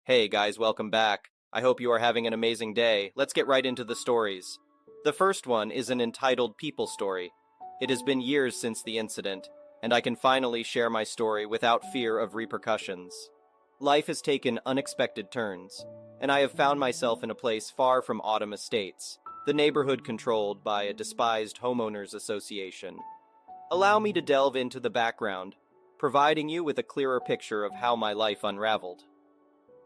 Hey guys, welcome back. I hope you are having an amazing day. Let's get right into the stories. The first one is an entitled People Story. It has been years since the incident, and I can finally share my story without fear of repercussions. Life has taken unexpected turns, and I have found myself in a place far from Autumn Estates, the neighborhood controlled by a despised homeowners association. Allow me to delve into the background, providing you with a clearer picture of how my life unraveled.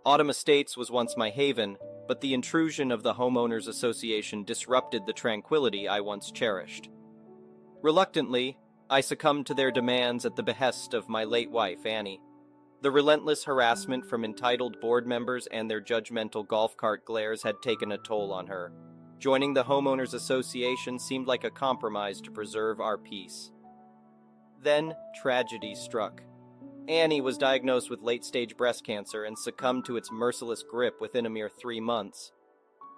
Autumn Estates was once my haven, but the intrusion of the Homeowners Association disrupted the tranquility I once cherished. Reluctantly, I succumbed to their demands at the behest of my late wife, Annie. The relentless harassment from entitled board members and their judgmental golf cart glares had taken a toll on her. Joining the Homeowners Association seemed like a compromise to preserve our peace. Then, tragedy struck. Annie was diagnosed with late-stage breast cancer and succumbed to its merciless grip within a mere 3 months.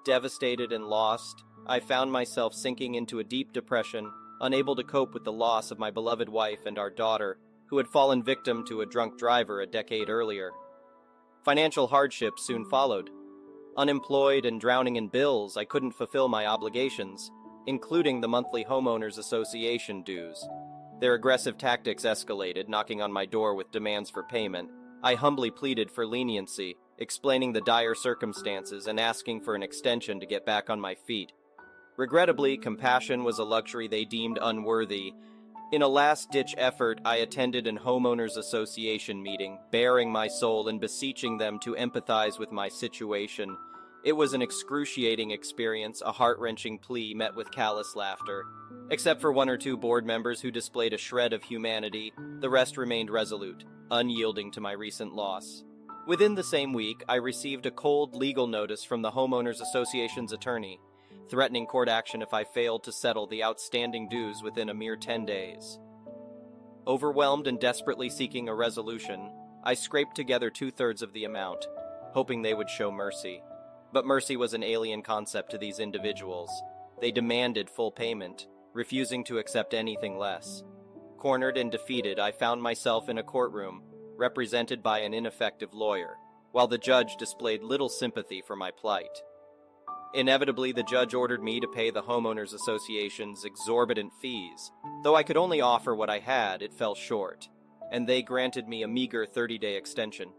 Devastated and lost, I found myself sinking into a deep depression, unable to cope with the loss of my beloved wife and our daughter, who had fallen victim to a drunk driver a decade earlier. Financial hardship soon followed. Unemployed and drowning in bills, I couldn't fulfill my obligations, including the monthly Homeowners Association dues. Their aggressive tactics escalated, knocking on my door with demands for payment. I humbly pleaded for leniency, explaining the dire circumstances and asking for an extension to get back on my feet. Regrettably, compassion was a luxury they deemed unworthy. In a last-ditch effort, I attended an homeowners association meeting, baring my soul and beseeching them to empathize with my situation. It was an excruciating experience, a heart-wrenching plea met with callous laughter. Except for 1 or 2 board members who displayed a shred of humanity, the rest remained resolute, unyielding to my recent loss. Within the same week, I received a cold legal notice from the Homeowners Association's attorney, threatening court action if I failed to settle the outstanding dues within a mere 10 days. Overwhelmed and desperately seeking a resolution, I scraped together 2/3 of the amount, hoping they would show mercy. But mercy was an alien concept to these individuals. They demanded full payment, refusing to accept anything less. Cornered and defeated, I found myself in a courtroom, represented by an ineffective lawyer, while the judge displayed little sympathy for my plight. Inevitably, the judge ordered me to pay the Homeowners Association's exorbitant fees. Though I could only offer what I had, it fell short, and they granted me a meager 30-day extension.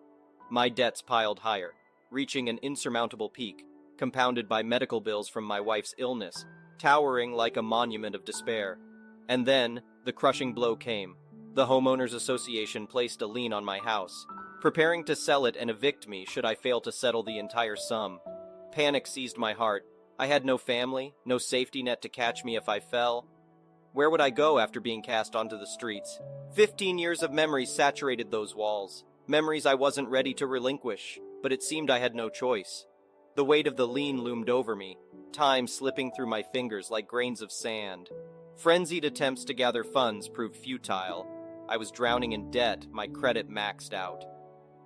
My debts piled higher, reaching an insurmountable peak, compounded by medical bills from my wife's illness, towering like a monument of despair. And then, the crushing blow came. The Homeowners Association placed a lien on my house, preparing to sell it and evict me should I fail to settle the entire sum. Panic seized my heart. I had no family, no safety net to catch me if I fell. Where would I go after being cast onto the streets? 15 years of memories saturated those walls, memories I wasn't ready to relinquish, but it seemed I had no choice. The weight of the lien loomed over me, time slipping through my fingers like grains of sand. Frenzied attempts to gather funds proved futile. I was drowning in debt, my credit maxed out.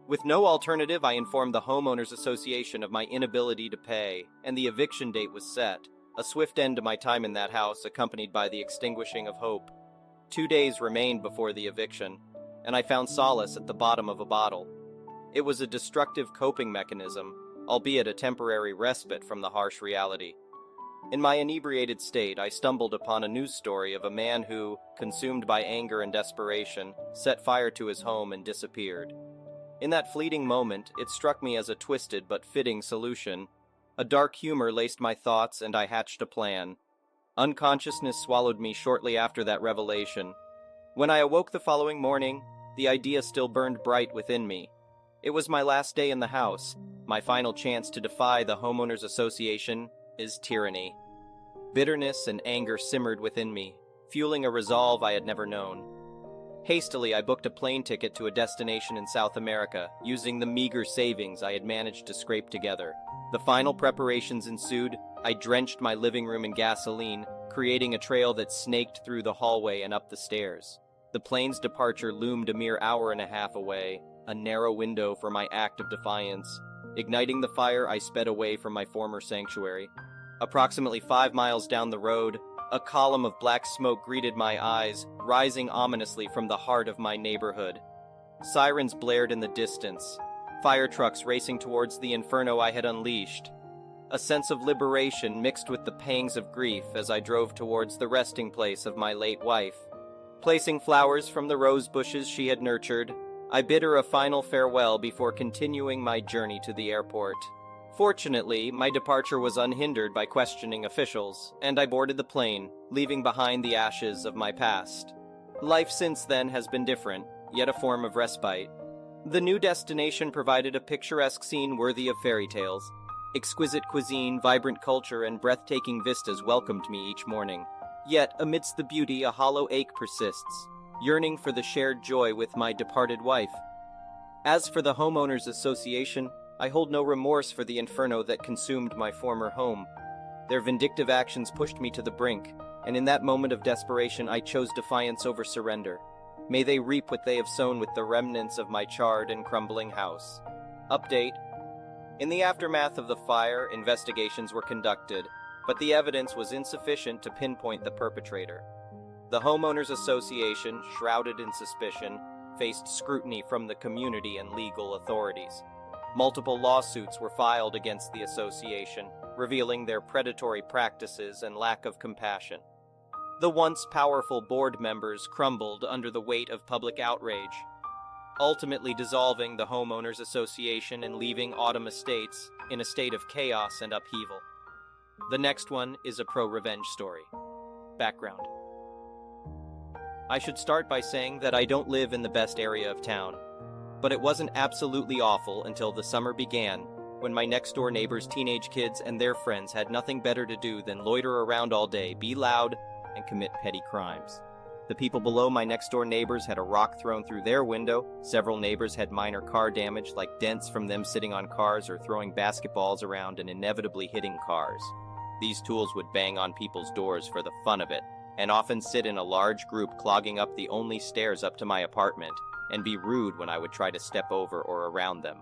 With no alternative, I informed the Homeowners Association of my inability to pay, and the eviction date was set, a swift end to my time in that house accompanied by the extinguishing of hope. 2 days remained before the eviction, and I found solace at the bottom of a bottle. It was a destructive coping mechanism, albeit a temporary respite from the harsh reality. In my inebriated state, I stumbled upon a news story of a man who, consumed by anger and desperation, set fire to his home and disappeared. In that fleeting moment, it struck me as a twisted but fitting solution. A dark humor laced my thoughts, and I hatched a plan. Unconsciousness swallowed me shortly after that revelation. When I awoke the following morning, the idea still burned bright within me. It was my last day in the house. My final chance to defy the Homeowners Association is tyranny. Bitterness and anger simmered within me, fueling a resolve I had never known. Hastily, I booked a plane ticket to a destination in South America, using the meager savings I had managed to scrape together. The final preparations ensued. I drenched my living room in gasoline, creating a trail that snaked through the hallway and up the stairs. The plane's departure loomed a mere hour and a half away, a narrow window for my act of defiance. Igniting the fire, I sped away from my former sanctuary. Approximately 5 miles down the road, a column of black smoke greeted my eyes, rising ominously from the heart of my neighborhood. Sirens blared in the distance. fire trucks racing towards the inferno I had unleashed. A sense of liberation mixed with the pangs of grief as I drove towards the resting place of my late wife. Placing flowers from the rose bushes she had nurtured, I bid her a final farewell before continuing my journey to the airport. Fortunately, my departure was unhindered by questioning officials, and I boarded the plane, leaving behind the ashes of my past. Life since then has been different, yet a form of respite. The new destination provided a picturesque scene worthy of fairy tales. Exquisite cuisine, vibrant culture, and breathtaking vistas welcomed me each morning. Yet, amidst the beauty, a hollow ache persists, yearning for the shared joy with my departed wife. As for the Homeowners Association, I hold no remorse for the inferno that consumed my former home. Their vindictive actions pushed me to the brink, and in that moment of desperation I chose defiance over surrender. May they reap what they have sown with the remnants of my charred and crumbling house. Update. In the aftermath of the fire, investigations were conducted, but the evidence was insufficient to pinpoint the perpetrator. The Homeowners Association, shrouded in suspicion, faced scrutiny from the community and legal authorities. Multiple lawsuits were filed against the association, revealing their predatory practices and lack of compassion. The once powerful board members crumbled under the weight of public outrage, ultimately dissolving the Homeowners Association and leaving Autumn Estates in a state of chaos and upheaval. The next one is a pro-revenge story. Background. I should start by saying that I don't live in the best area of town. But it wasn't absolutely awful until the summer began, when my next-door neighbors' teenage kids and their friends had nothing better to do than loiter around all day, be loud, and commit petty crimes. The people below my next-door neighbors had a rock thrown through their window, several neighbors had minor car damage like dents from them sitting on cars or throwing basketballs around and inevitably hitting cars. These tools would bang on people's doors for the fun of it, and often sit in a large group clogging up the only stairs up to my apartment, and be rude when I would try to step over or around them.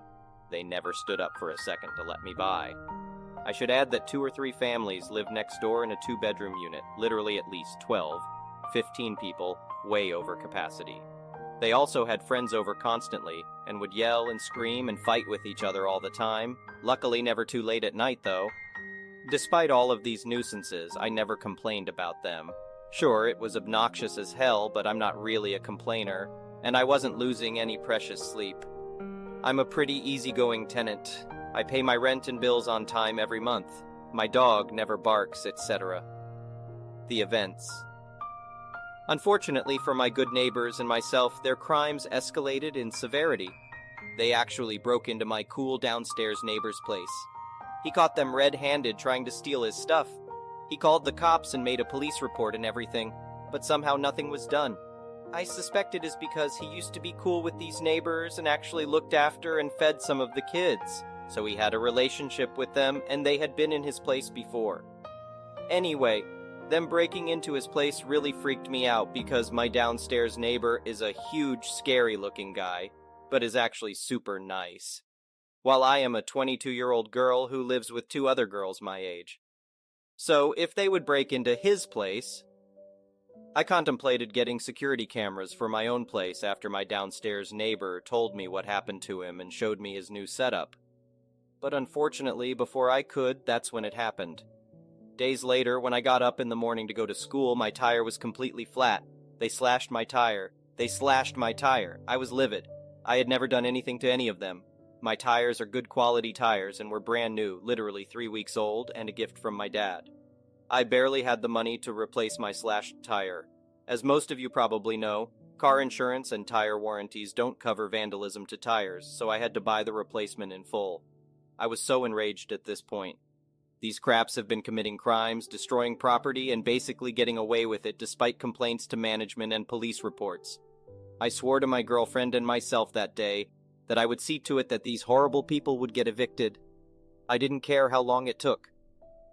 They never stood up for a second to let me by. I should add that 2 or 3 families lived next door in a 2-bedroom unit, literally at least 12, 15 people, way over capacity. They also had friends over constantly, and would yell and scream and fight with each other all the time, luckily never too late at night though. Despite all of these nuisances, I never complained about them. Sure, it was obnoxious as hell, but I'm not really a complainer, and I wasn't losing any precious sleep. I'm a pretty easygoing tenant. I pay my rent and bills on time every month. My dog never barks, etc. The events. Unfortunately for my good neighbors and myself, their crimes escalated in severity. They actually broke into my cool downstairs neighbor's place. He caught them red-handed trying to steal his stuff. He called the cops and made a police report and everything, but somehow nothing was done. I suspect it is because he used to be cool with these neighbors and actually looked after and fed some of the kids, so he had a relationship with them and they had been in his place before. Anyway, them breaking into his place really freaked me out because my downstairs neighbor is a huge, scary-looking guy, but is actually super nice, while I am a 22-year-old girl who lives with 2 other girls my age. So if they would break into his place, I contemplated getting security cameras for my own place after my downstairs neighbor told me what happened to him and showed me his new setup. But unfortunately, before I could, that's when it happened. Days later, when I got up in the morning to go to school, my tire was completely flat. They slashed my tire. I was livid. I had never done anything to any of them. My tires are good quality tires and were brand new, literally 3 weeks old, and a gift from my dad. I barely had the money to replace my slashed tire. As most of you probably know, car insurance and tire warranties don't cover vandalism to tires, so I had to buy the replacement in full. I was so enraged at this point. These craps have been committing crimes, destroying property, and basically getting away with it despite complaints to management and police reports. I swore to my girlfriend and myself that day that I would see to it that these horrible people would get evicted. I didn't care how long it took.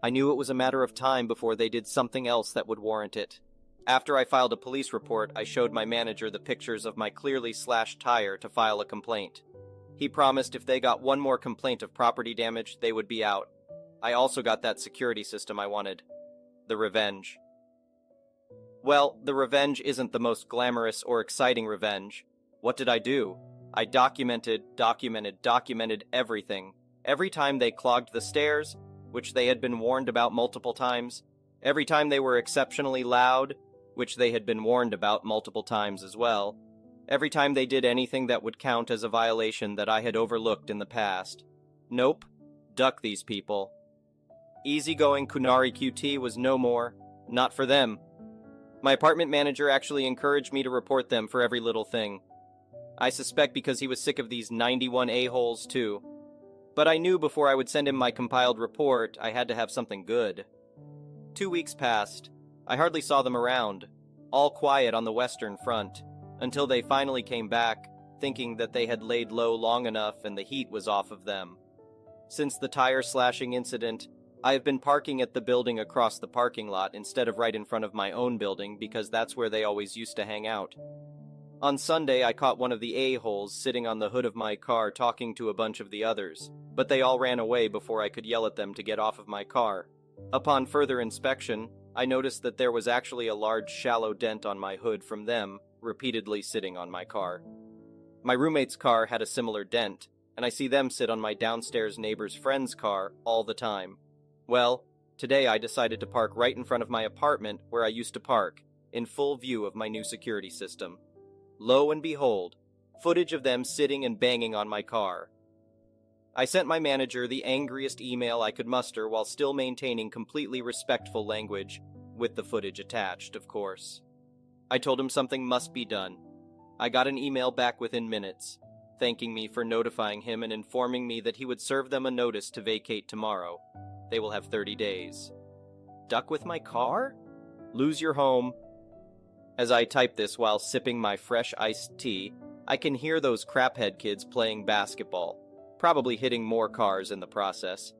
I knew it was a matter of time before they did something else that would warrant it. After I filed a police report, I showed my manager the pictures of my clearly slashed tire to file a complaint. He promised if they got one more complaint of property damage, they would be out. I also got that security system I wanted. The revenge. Well, the revenge isn't the most glamorous or exciting revenge. What did I do? I documented everything. Every time they clogged the stairs, which they had been warned about multiple times. Every time they were exceptionally loud, which they had been warned about multiple times as well. Every time they did anything that would count as a violation that I had overlooked in the past. Nope. Duck these people. Easygoing Kunari QT was no more. Not for them. My apartment manager actually encouraged me to report them for every little thing. I suspect because he was sick of these 91 a-holes too. But I knew before I would send him my compiled report, I had to have something good. 2 weeks passed. I hardly saw them around, all quiet on the western front, until they finally came back, thinking that they had laid low long enough and the heat was off of them. Since the tire slashing incident, I have been parking at the building across the parking lot instead of right in front of my own building because that's where they always used to hang out. On Sunday, I caught one of the a-holes sitting on the hood of my car talking to a bunch of the others, but they all ran away before I could yell at them to get off of my car. Upon further inspection, I noticed that there was actually a large shallow dent on my hood from them repeatedly sitting on my car. My roommate's car had a similar dent, and I see them sit on my downstairs neighbor's friend's car all the time. Well, today I decided to park right in front of my apartment where I used to park, in full view of my new security system. Lo and behold, footage of them sitting and banging on my car. I sent my manager the angriest email I could muster while still maintaining completely respectful language, with the footage attached, of course. I told him something must be done. I got an email back within minutes, thanking me for notifying him and informing me that he would serve them a notice to vacate tomorrow. They will have 30 days. Duck with my car? Lose your home. As I type this while sipping my fresh iced tea, I can hear those craphead kids playing basketball, probably hitting more cars in the process,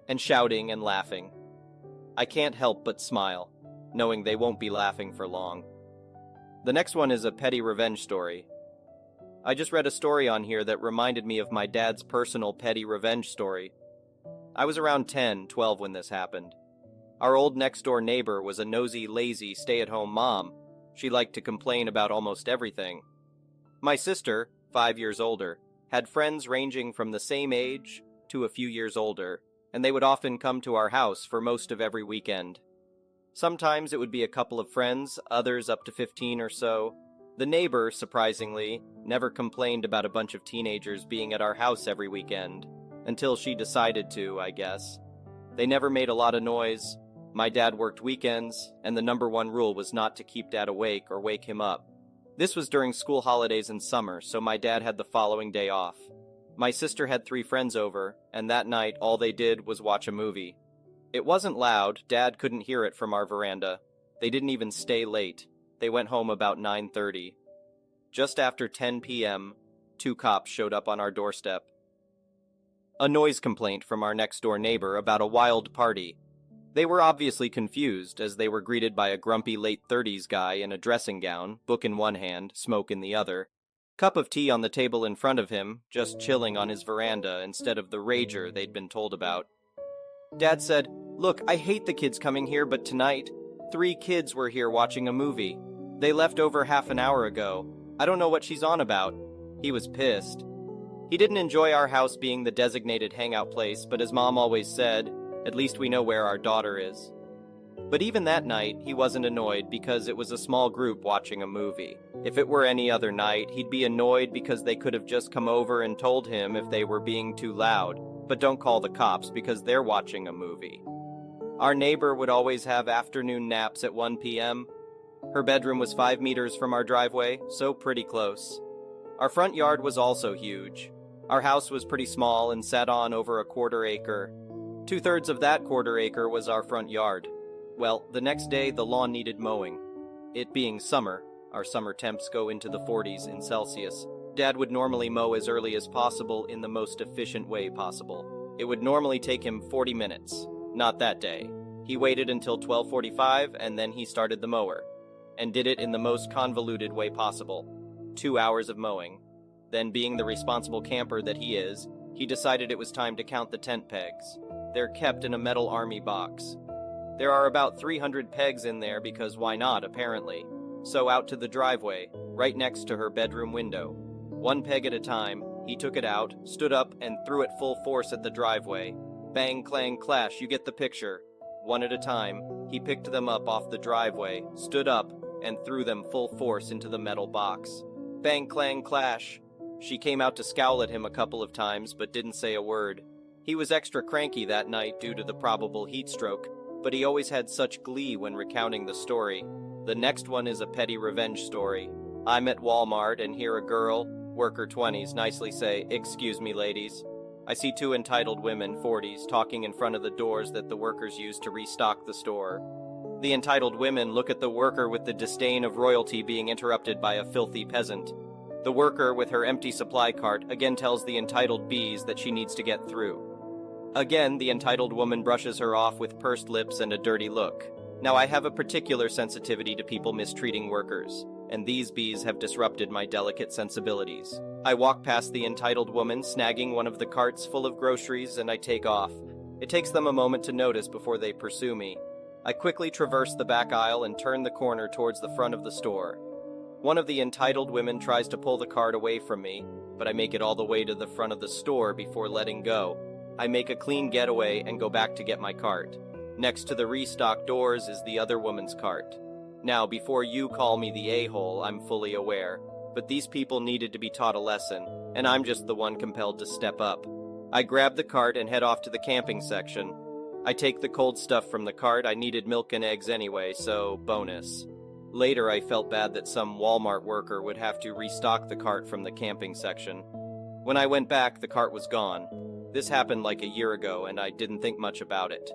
and shouting and laughing. I can't help but smile, knowing they won't be laughing for long. The next one is a petty revenge story. I just read a story on here that reminded me of my dad's personal petty revenge story. I was around 10, 12 when this happened. Our old next-door neighbor was a nosy, lazy, stay-at-home mom. She liked to complain about almost everything. My sister, 5 years older, had friends ranging from the same age to a few years older, and they would often come to our house for most of every weekend. Sometimes it would be a couple of friends, others up to 15 or so. The neighbor, surprisingly, never complained about a bunch of teenagers being at our house every weekend, until she decided to, I guess. They never made a lot of noise. My dad worked weekends, and the number one rule was not to keep Dad awake or wake him up. This was during school holidays and summer, so my dad had the following day off. My sister had 3 friends over, and that night all they did was watch a movie. It wasn't loud, Dad couldn't hear it from our veranda. They didn't even stay late. They went home about 9:30. Just after 10 p.m., 2 cops showed up on our doorstep. A noise complaint from our next-door neighbor about a wild party. They were obviously confused, as they were greeted by a grumpy late-30s guy in a dressing gown, book in one hand, smoke in the other. Cup of tea on the table in front of him, just chilling on his veranda instead of the rager they'd been told about. Dad said, "Look, I hate the kids coming here, but tonight, 3 kids were here watching a movie. They left over half an hour ago. I don't know what she's on about." He was pissed. He didn't enjoy our house being the designated hangout place, but as Mom always said, at least we know where our daughter is. But even that night, he wasn't annoyed because it was a small group watching a movie. If it were any other night, he'd be annoyed because they could have just come over and told him if they were being too loud, but don't call the cops because they're watching a movie. Our neighbor would always have afternoon naps at 1 p.m. Her bedroom was 5 meters from our driveway, so pretty close. Our front yard was also huge. Our house was pretty small and sat on over a 1/4 acre. 2/3 of that 1/4 acre was our front yard. Well, the next day the lawn needed mowing. It being summer, our summer temps go into the 40s in Celsius. Dad would normally mow as early as possible in the most efficient way possible. It would normally take him 40 minutes. Not that day. He waited until 12:45 and then he started the mower, and did it in the most convoluted way possible. 2 hours of mowing. Then, being the responsible camper that he is, he decided it was time to count the tent pegs. They're kept in a metal army box. There are about 300 pegs in there because why not, apparently. So out to the driveway, right next to her bedroom window. One peg at a time, he took it out, stood up, and threw it full force at the driveway. Bang, clang, clash, you get the picture. One at a time, he picked them up off the driveway, stood up, and threw them full force into the metal box. Bang, clang, clash. She came out to scowl at him a couple of times, but didn't say a word. He was extra cranky that night due to the probable heat stroke, but he always had such glee when recounting the story. The next one is a petty revenge story. I'm at Walmart and hear a girl, worker 20s, nicely say, "Excuse me, ladies." I see two entitled women, 40s, talking in front of the doors that the workers use to restock the store. The entitled women look at the worker with the disdain of royalty being interrupted by a filthy peasant. The worker, with her empty supply cart, again tells the entitled bees that she needs to get through. Again, the entitled woman brushes her off with pursed lips and a dirty look. Now, I have a particular sensitivity to people mistreating workers, and these bees have disrupted my delicate sensibilities. I walk past the entitled woman, snagging one of the carts full of groceries, and I take off. It takes them a moment to notice before they pursue me. I quickly traverse the back aisle and turn the corner towards the front of the store. One of the entitled women tries to pull the cart away from me, but I make it all the way to the front of the store before letting go. I make a clean getaway and go back to get my cart. Next to the restock doors is the other woman's cart. Now, before you call me the a-hole, I'm fully aware, but these people needed to be taught a lesson, and I'm just the one compelled to step up. I grab the cart and head off to the camping section. I take the cold stuff from the cart. I needed milk and eggs anyway, so bonus. Later, I felt bad that some Walmart worker would have to restock the cart from the camping section. When I went back, the cart was gone. This happened like a year ago, and I didn't think much about it.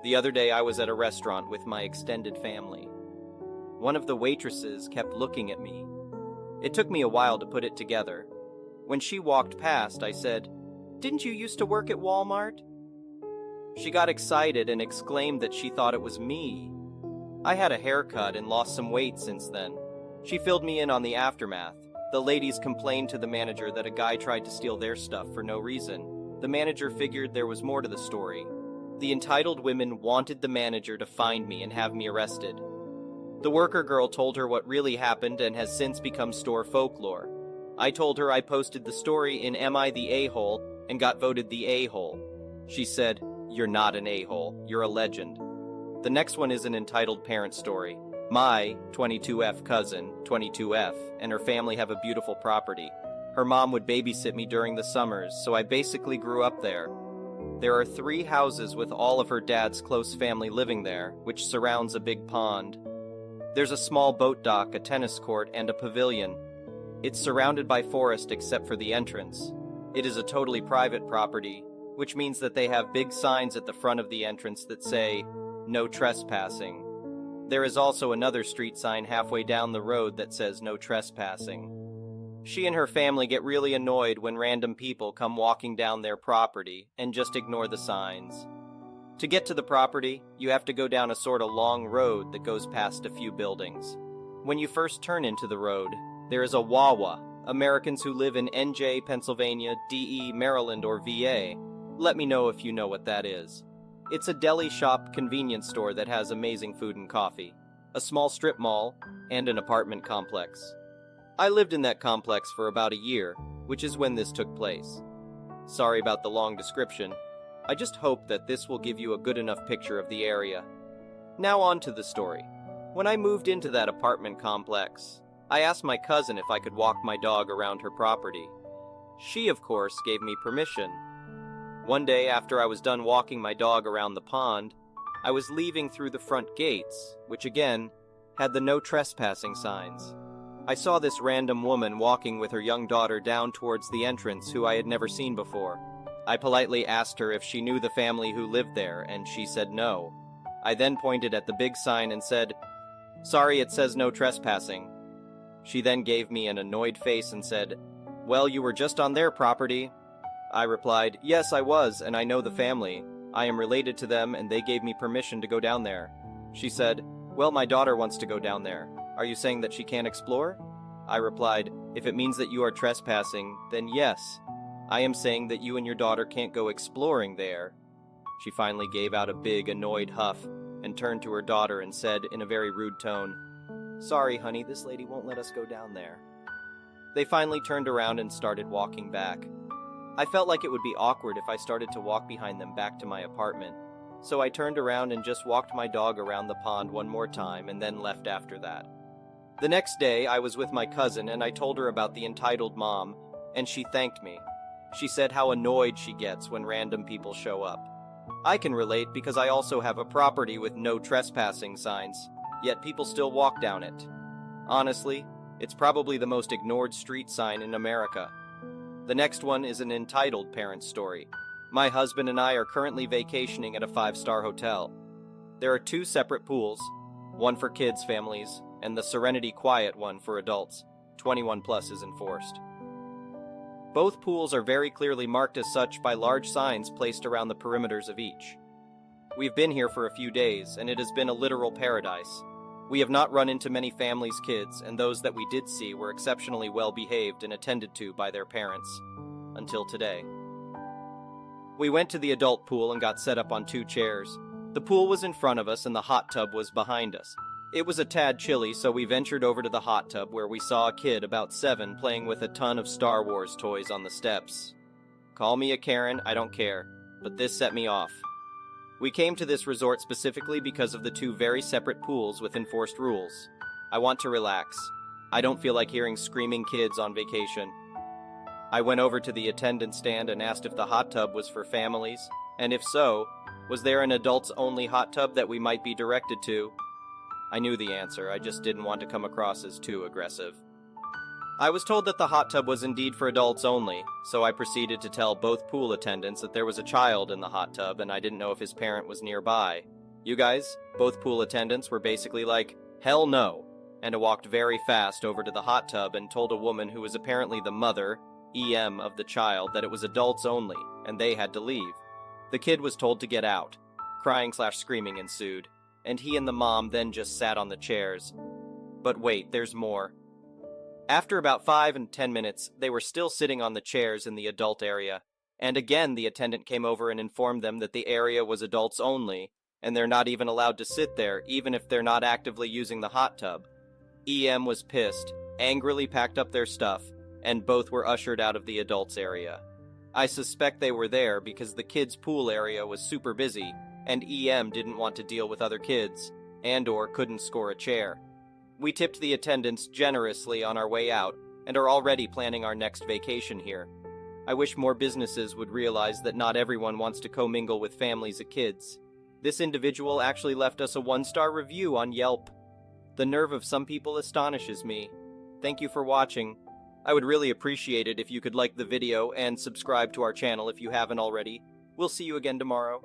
The other day, I was at a restaurant with my extended family. One of the waitresses kept looking at me. It took me a while to put it together. When she walked past, I said, "Didn't you used to work at Walmart?" She got excited and exclaimed that she thought it was me. I had a haircut and lost some weight since then. She filled me in on the aftermath. The ladies complained to the manager that a guy tried to steal their stuff for no reason. The manager figured there was more to the story. The entitled women wanted the manager to find me and have me arrested. The worker girl told her what really happened and has since become store folklore. I told her I posted the story in Am I the A-hole and got voted the A-hole. She said, "You're not an a-hole, you're a legend." The next one is an entitled parent story. My 22F cousin, 22F, and her family have a beautiful property. Her mom would babysit me during the summers, so I basically grew up there. There are 3 houses with all of her dad's close family living there, which surrounds a big pond. There's a small boat dock, a tennis court, and a pavilion. It's surrounded by forest except for the entrance. It is a totally private property, which means that they have big signs at the front of the entrance that say, "No trespassing." There is also another street sign halfway down the road that says "No trespassing." She and her family get really annoyed when random people come walking down their property and just ignore the signs. To get to the property, you have to go down a sort of long road that goes past a few buildings. When you first turn into the road, there is a Wawa, Americans who live in NJ, Pennsylvania, DE, Maryland, or VA. Let me know if you know what that is. It's a deli shop convenience store that has amazing food and coffee, a small strip mall, and an apartment complex. I lived in that complex for about a year, which is when this took place. Sorry about the long description. I just hope that this will give you a good enough picture of the area. Now on to the story. When I moved into that apartment complex, I asked my cousin if I could walk my dog around her property. She, of course, gave me permission. One day after I was done walking my dog around the pond, I was leaving through the front gates, which again had the no trespassing signs. I saw this random woman walking with her young daughter down towards the entrance who I had never seen before. I politely asked her if she knew the family who lived there, and she said no. I then pointed at the big sign and said, "Sorry, it says no trespassing." She then gave me an annoyed face and said, "Well, you were just on their property." I replied, "Yes, I was, and I know the family. I am related to them, and they gave me permission to go down there." She said, "Well, my daughter wants to go down there. Are you saying that she can't explore?" I replied, "If it means that you are trespassing, then yes. I am saying that you and your daughter can't go exploring there." She finally gave out a big, annoyed huff and turned to her daughter and said in a very rude tone, "Sorry, honey, this lady won't let us go down there." They finally turned around and started walking back. I felt like it would be awkward if I started to walk behind them back to my apartment, so I turned around and just walked my dog around the pond one more time and then left after that. The next day, I was with my cousin and I told her about the entitled mom, and she thanked me. She said how annoyed she gets when random people show up. I can relate because I also have a property with no trespassing signs, yet people still walk down it. Honestly, it's probably the most ignored street sign in America. The next one is an entitled parent story. My husband and I are currently vacationing at a 5-star hotel. There are 2 separate pools, one for kids' families, and the Serenity Quiet one for adults. 21 plus is enforced. Both pools are very clearly marked as such by large signs placed around the perimeters of each. We've been here for a few days, and it has been a literal paradise. We have not run into many families' kids, and those that we did see were exceptionally well behaved and attended to by their parents. Until today. We went to the adult pool and got set up on 2 chairs. The pool was in front of us and the hot tub was behind us. It was a tad chilly, so we ventured over to the hot tub where we saw a kid about 7 playing with a ton of Star Wars toys on the steps. Call me a Karen, I don't care, but this set me off. We came to this resort specifically because of the 2 very separate pools with enforced rules. I want to relax. I don't feel like hearing screaming kids on vacation. I went over to the attendant stand and asked if the hot tub was for families, and if so, was there an adults-only hot tub that we might be directed to? I knew the answer, I just didn't want to come across as too aggressive. I was told that the hot tub was indeed for adults only, so I proceeded to tell both pool attendants that there was a child in the hot tub and I didn't know if his parent was nearby. You guys, both pool attendants were basically like, hell no, and I walked very fast over to the hot tub and told a woman who was apparently the mother, EM, of the child that it was adults only, and they had to leave. The kid was told to get out. Crying/screaming ensued, and he and the mom then just sat on the chairs. But wait, there's more. After about 5 and 10 minutes, they were still sitting on the chairs in the adult area, and again the attendant came over and informed them that the area was adults only, and they're not even allowed to sit there, even if they're not actively using the hot tub. EM was pissed, angrily packed up their stuff, and both were ushered out of the adults area. I suspect they were there because the kids' pool area was super busy, and EM didn't want to deal with other kids, and/or couldn't score a chair. We tipped the attendants generously on our way out, and are already planning our next vacation here. I wish more businesses would realize that not everyone wants to commingle with families of kids. This individual actually left us a 1-star review on Yelp. The nerve of some people astonishes me. Thank you for watching. I would really appreciate it if you could like the video and subscribe to our channel if you haven't already. We'll see you again tomorrow.